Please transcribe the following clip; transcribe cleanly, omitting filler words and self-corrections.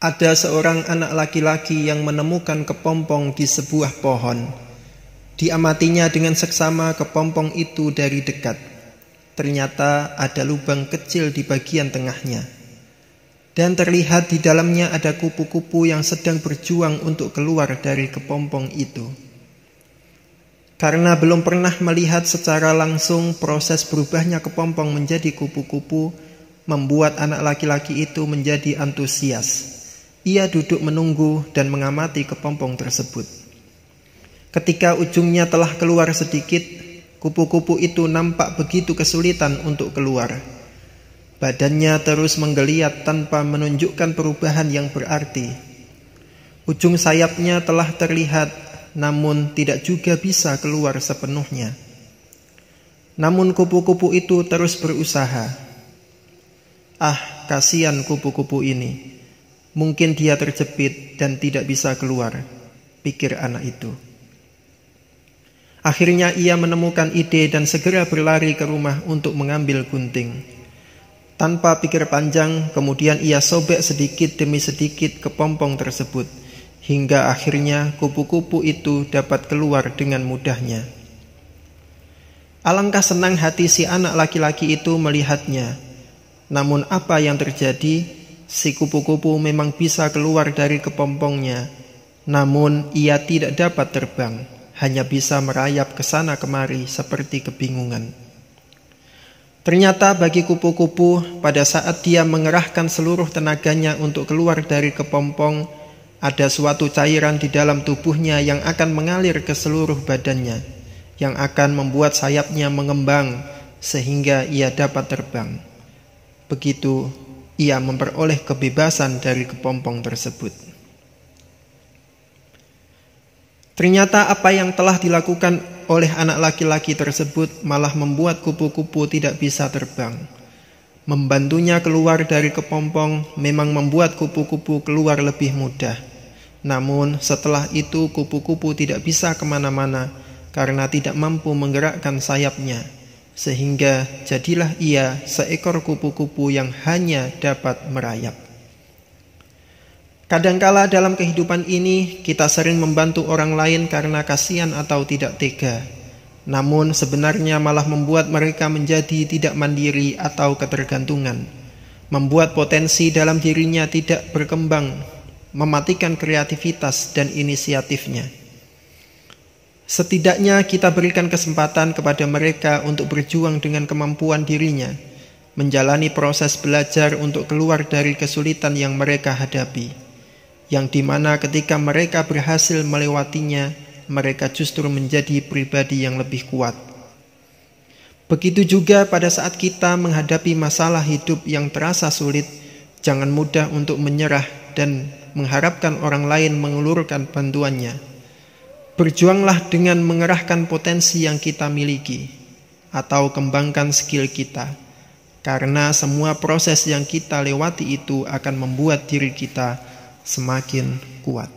Ada seorang anak laki-laki yang menemukan kepompong di sebuah pohon. Diamatinya dengan seksama kepompong itu dari dekat. Ternyata ada lubang kecil di bagian tengahnya. Dan terlihat di dalamnya ada kupu-kupu yang sedang berjuang untuk keluar dari kepompong itu. Karena belum pernah melihat secara langsung proses berubahnya kepompong menjadi kupu-kupu, membuat anak laki-laki itu menjadi antusias. Ia duduk menunggu dan mengamati kepompong tersebut. Ketika ujungnya telah keluar sedikit, kupu-kupu itu nampak begitu kesulitan untuk keluar. Badannya terus menggeliat tanpa menunjukkan perubahan yang berarti. Ujung sayapnya telah terlihat, namun tidak juga bisa keluar sepenuhnya. Namun kupu-kupu itu terus berusaha. Ah, kasihan kupu-kupu ini. Mungkin dia terjepit dan tidak bisa keluar, pikir anak itu. Akhirnya ia menemukan ide dan segera berlari ke rumah untuk mengambil gunting. Tanpa pikir panjang, kemudian ia sobek sedikit demi sedikit kepompong tersebut, hingga akhirnya kupu-kupu itu dapat keluar dengan mudahnya. Alangkah senang hati si anak laki-laki itu melihatnya. Namun apa yang terjadi? Si kupu-kupu memang bisa keluar dari kepompongnya, namun ia tidak dapat terbang, hanya bisa merayap ke sana kemari seperti kebingungan. Ternyata bagi kupu-kupu, pada saat dia mengerahkan seluruh tenaganya untuk keluar dari kepompong, ada suatu cairan di dalam tubuhnya yang akan mengalir ke seluruh badannya, yang akan membuat sayapnya mengembang sehingga ia dapat terbang. Begitu ia memperoleh kebebasan dari kepompong tersebut. Ternyata apa yang telah dilakukan oleh anak laki-laki tersebut malah membuat kupu-kupu tidak bisa terbang. Membantunya keluar dari kepompong memang membuat kupu-kupu keluar lebih mudah. Namun setelah itu kupu-kupu tidak bisa kemana-mana karena tidak mampu menggerakkan sayapnya. Sehingga jadilah ia seekor kupu-kupu yang hanya dapat merayap. Kadangkala dalam kehidupan ini kita sering membantu orang lain karena kasihan atau tidak tega. Namun sebenarnya malah membuat mereka menjadi tidak mandiri atau ketergantungan. Membuat potensi dalam dirinya tidak berkembang, mematikan kreativitas dan inisiatifnya. Setidaknya kita berikan kesempatan kepada mereka untuk berjuang dengan kemampuan dirinya, menjalani proses belajar untuk keluar dari kesulitan yang mereka hadapi, yang dimana ketika mereka berhasil melewatinya, mereka justru menjadi pribadi yang lebih kuat. Begitu juga pada saat kita menghadapi masalah hidup yang terasa sulit, jangan mudah untuk menyerah dan mengharapkan orang lain mengulurkan bantuannya. Berjuanglah dengan mengerahkan potensi yang kita miliki atau kembangkan skill kita, karena semua proses yang kita lewati itu akan membuat diri kita semakin kuat.